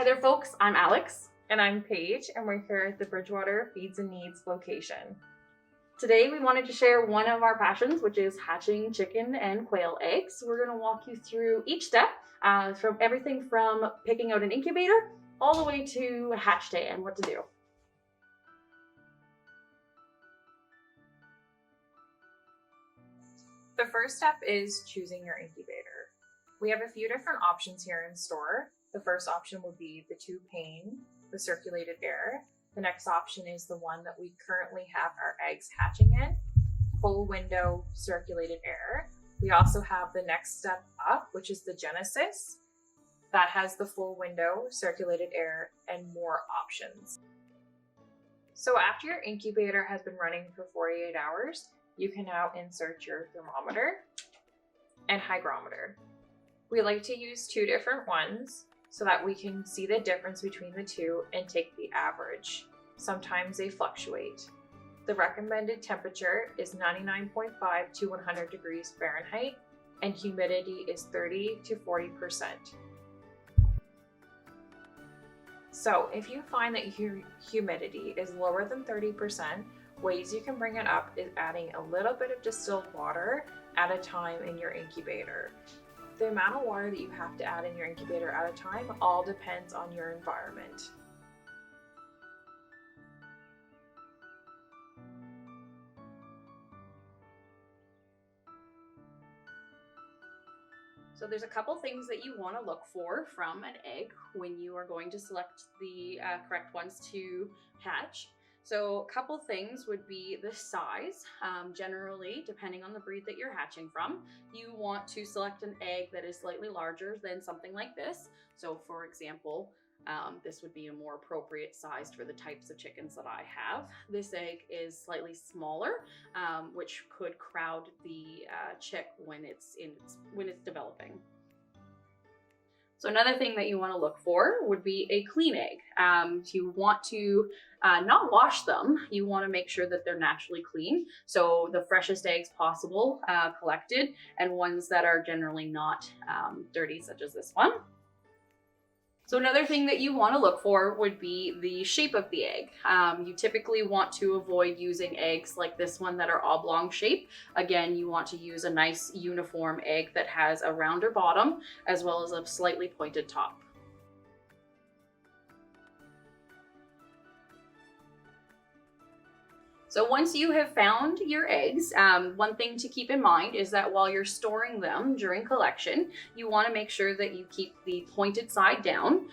Hi there folks, I'm Alex. And I'm Paige, and we're here at the Bridgewater Feed's and Needs location. Today we wanted to share one of our passions, which is hatching chicken and quail eggs. We're going to walk you through each step, from everything from picking out an incubator all the way to hatch day and what to do. The first step is choosing your incubator. We have a few different options here in store. The first option would be the 2-pane, the circulated air. The next option is the one that we currently have our eggs hatching in, full window circulated air. We also have the next step up, which is the Genesis. That has the full window circulated air and more options. So after your incubator has been running for 48 hours, you can now insert your thermometer and hygrometer. We like to use 2 different ones so that we can see the difference between the two and take the average. Sometimes they fluctuate. The recommended temperature is 99.5 to 100 degrees Fahrenheit, and humidity is 30 to 40%. So if you find that your humidity is lower than 30%, ways you can bring it up is adding a little bit of distilled water at a time in your incubator. The amount of water that you have to add in your incubator at a time all depends on your environment. So there's a couple things that you want to look for from an egg when you are going to select the correct ones to hatch. So a couple things would be the size. Generally, depending on the breed that you're hatching from, you want to select an egg that is slightly larger than something like this. So for example, this would be a more appropriate size for the types of chickens that I have. This egg is slightly smaller, which could crowd the chick when it's developing. So another thing that you want to look for would be a clean egg. You want to not wash them. You want to make sure that they're naturally clean. So the freshest eggs possible collected, and ones that are generally not dirty, such as this one. So another thing that you want to look for would be the shape of the egg. You typically want to avoid using eggs like this one that are oblong shape. Again, you want to use a nice uniform egg that has a rounder bottom as well as a slightly pointed top. So once you have found your eggs, one thing to keep in mind is that while you're storing them during collection, you want to make sure that you keep the pointed side down.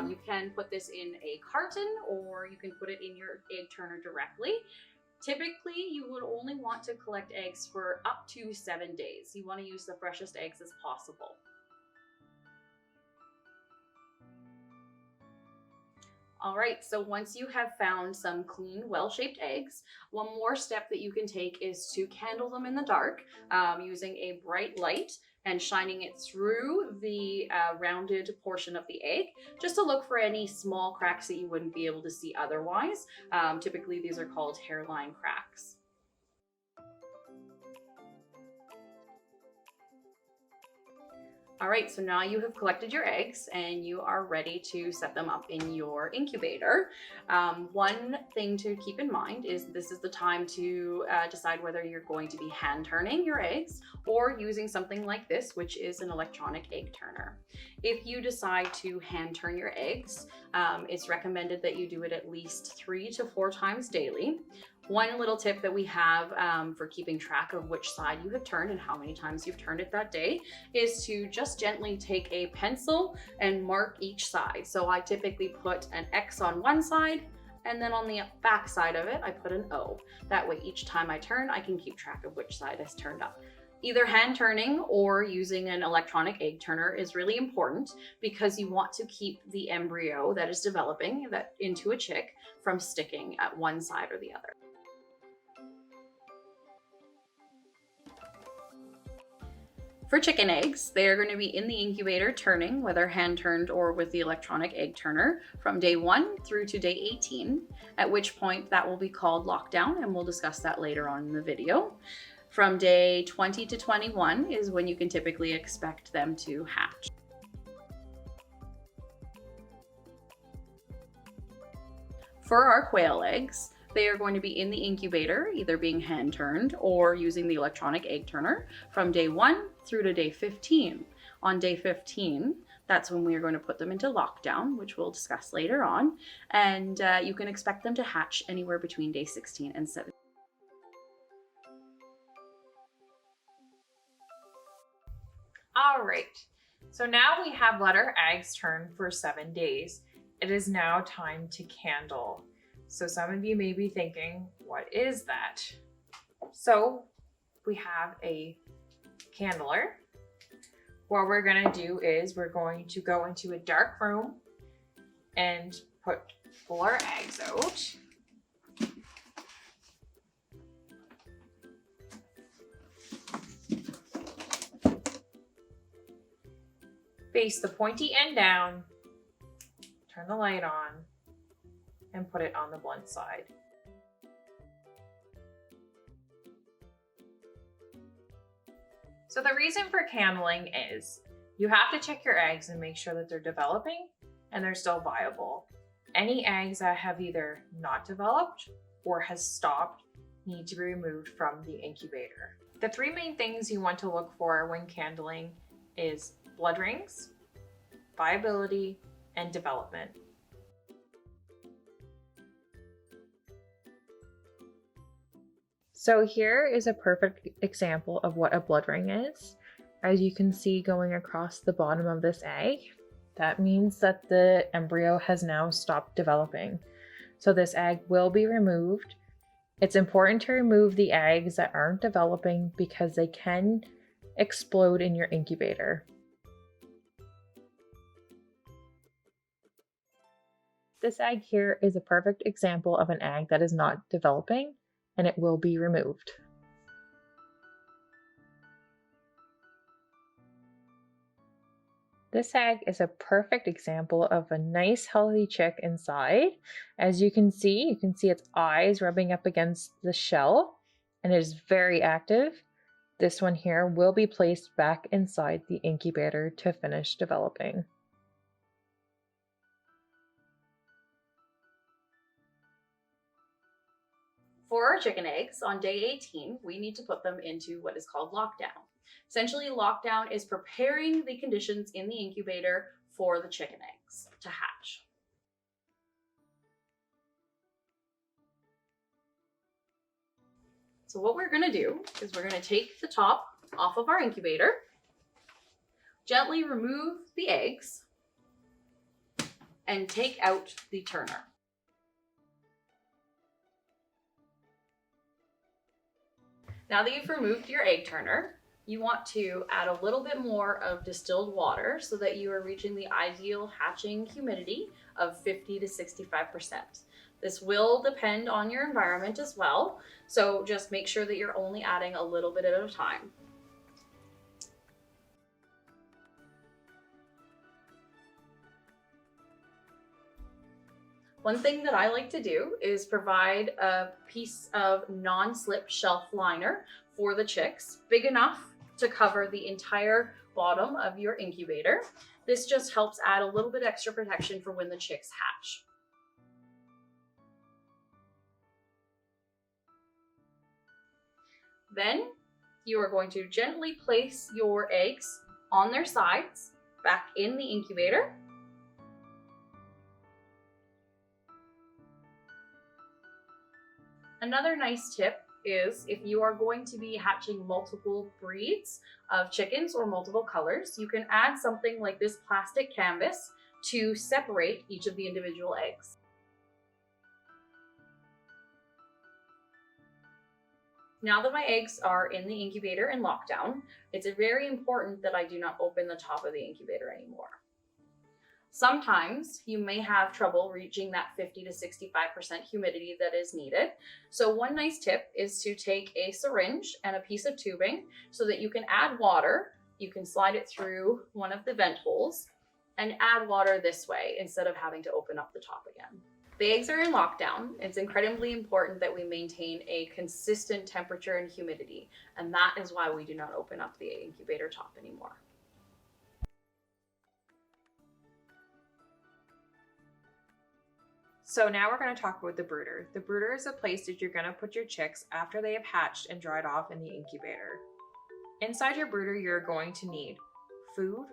You can put this in a carton, or you can put it in your egg turner directly. Typically, you would only want to collect eggs for up to 7 days. You want to use the freshest eggs as possible. All right, so once you have found some clean, well-shaped eggs, one more step that you can take is to candle them in the dark using a bright light and shining it through the rounded portion of the egg, just to look for any small cracks that you wouldn't be able to see otherwise. Typically, these are called hairline cracks. All right, so now you have collected your eggs and you are ready to set them up in your incubator. One thing to keep in mind is this is the time to decide whether you're going to be hand turning your eggs or using something like this, which is an electronic egg turner. If you decide to hand turn your eggs, it's recommended that you do it at least 3 to 4 times daily. One little tip that we have for keeping track of which side you have turned and how many times you've turned it that day is to just gently take a pencil and mark each side. So I typically put an X on one side, and then on the back side of it, I put an O. That way, each time I turn, I can keep track of which side has turned up. Either hand turning or using an electronic egg turner is really important because you want to keep the embryo that is developing into a chick from sticking at one side or the other. For chicken eggs, they are going to be in the incubator turning, whether hand turned or with the electronic egg turner, from day 1 through to day 18, at which point that will be called lockdown, and we'll discuss that later on in the video. From day 20 to 21 is when you can typically expect them to hatch. For our quail eggs, they are going to be in the incubator, either being hand turned or using the electronic egg turner from day 1 through to day 15. On day 15, that's when we are going to put them into lockdown, which we'll discuss later on. And you can expect them to hatch anywhere between day 16 and 17. All right, so now we have let our eggs turn for 7 days. It is now time to candle. So some of you may be thinking, what is that? So we have a candler. What we're gonna do is we're going to go into a dark room and pull our eggs out. Face the pointy end down, turn the light on, and put it on the blunt side. So the reason for candling is you have to check your eggs and make sure that they're developing and they're still viable. Any eggs that have either not developed or has stopped need to be removed from the incubator. The 3 main things you want to look for when candling is blood rings, viability, and development. So here is a perfect example of what a blood ring is. As you can see going across the bottom of this egg, that means that the embryo has now stopped developing. So this egg will be removed. It's important to remove the eggs that aren't developing because they can explode in your incubator. This egg here is a perfect example of an egg that is not developing, and it will be removed. This egg is a perfect example of a nice healthy chick inside. As you can see its eyes rubbing up against the shell, and it is very active. This one here will be placed back inside the incubator to finish developing. For our chicken eggs, on day 18, we need to put them into what is called lockdown. Essentially, lockdown is preparing the conditions in the incubator for the chicken eggs to hatch. So what we're going to do is we're going to take the top off of our incubator, gently remove the eggs, and take out the turner. Now that you've removed your egg turner, you want to add a little bit more of distilled water so that you are reaching the ideal hatching humidity of 50 to 65%. This will depend on your environment as well, so just make sure that you're only adding a little bit at a time. One thing that I like to do is provide a piece of non-slip shelf liner for the chicks, big enough to cover the entire bottom of your incubator. This just helps add a little bit extra protection for when the chicks hatch. Then you are going to gently place your eggs on their sides back in the incubator. Another nice tip is if you are going to be hatching multiple breeds of chickens or multiple colors, you can add something like this plastic canvas to separate each of the individual eggs. Now that my eggs are in the incubator and lockdown, it's very important that I do not open the top of the incubator anymore. Sometimes you may have trouble reaching that 50 to 65% humidity that is needed. So one nice tip is to take a syringe and a piece of tubing so that you can add water. You can slide it through one of the vent holes and add water this way instead of having to open up the top again. The eggs are in lockdown. It's incredibly important that we maintain a consistent temperature and humidity, and that is why we do not open up the incubator top anymore. So now we're going to talk about the brooder. The brooder is a place that you're going to put your chicks after they have hatched and dried off in the incubator. Inside your brooder, you're going to need food,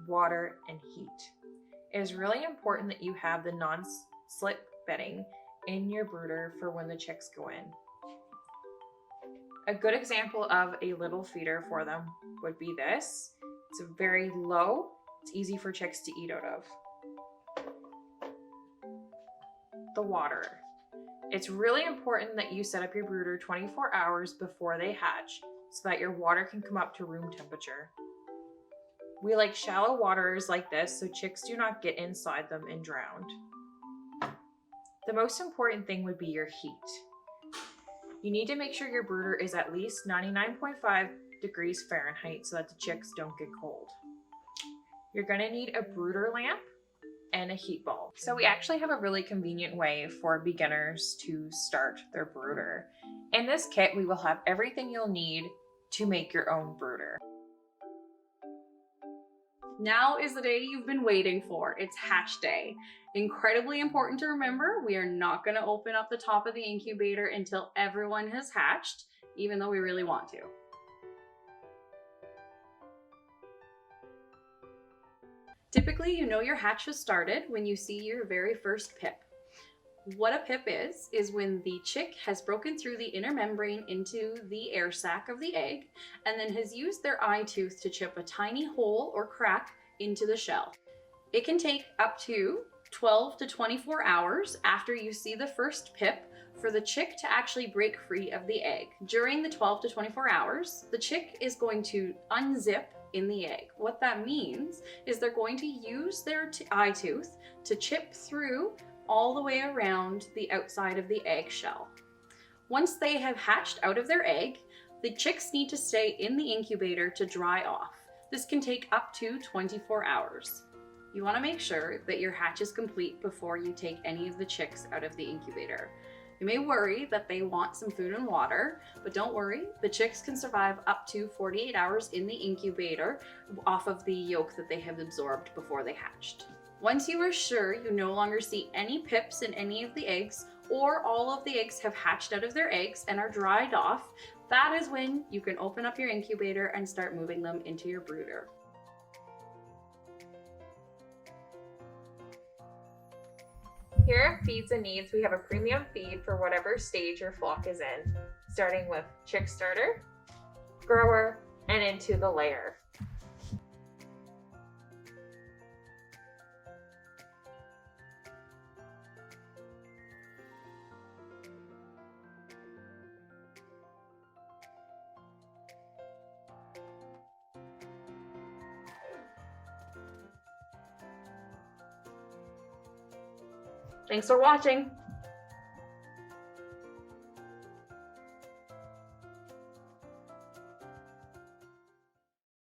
water, and heat. It is really important that you have the non-slip bedding in your brooder for when the chicks go in. A good example of a little feeder for them would be this. It's very low. It's easy for chicks to eat out of. The water. It's really important that you set up your brooder 24 hours before they hatch so that your water can come up to room temperature. We like shallow waters like this so chicks do not get inside them and drown. The most important thing would be your heat. You need to make sure your brooder is at least 99.5 degrees Fahrenheit so that the chicks don't get cold. You're going to need a brooder lamp and a heat bulb. So we actually have a really convenient way for beginners to start their brooder. In this kit, we will have everything you'll need to make your own brooder. Now is the day you've been waiting for. It's hatch day. Incredibly important to remember, we are not going to open up the top of the incubator until everyone has hatched, even though we really want to. Typically, you know your hatch has started when you see your very first pip. What a pip is when the chick has broken through the inner membrane into the air sac of the egg and then has used their eye tooth to chip a tiny hole or crack into the shell. It can take up to 12 to 24 hours after you see the first pip for the chick to actually break free of the egg. During the 12 to 24 hours, the chick is going to unzip in the egg. What that means is they're going to use their eye tooth to chip through all the way around the outside of the egg shell. Once they have hatched out of their egg, the chicks need to stay in the incubator to dry off. This can take up to 24 hours. You want to make sure that your hatch is complete before you take any of the chicks out of the incubator. You may worry that they want some food and water, but don't worry, the chicks can survive up to 48 hours in the incubator off of the yolk that they have absorbed before they hatched. Once you are sure you no longer see any pips in any of the eggs, or all of the eggs have hatched out of their eggs and are dried off, that is when you can open up your incubator and start moving them into your brooder. Here at Feeds'n Needs, we have a premium feed for whatever stage your flock is in, starting with chick starter, grower, and into the layer. Thanks for watching.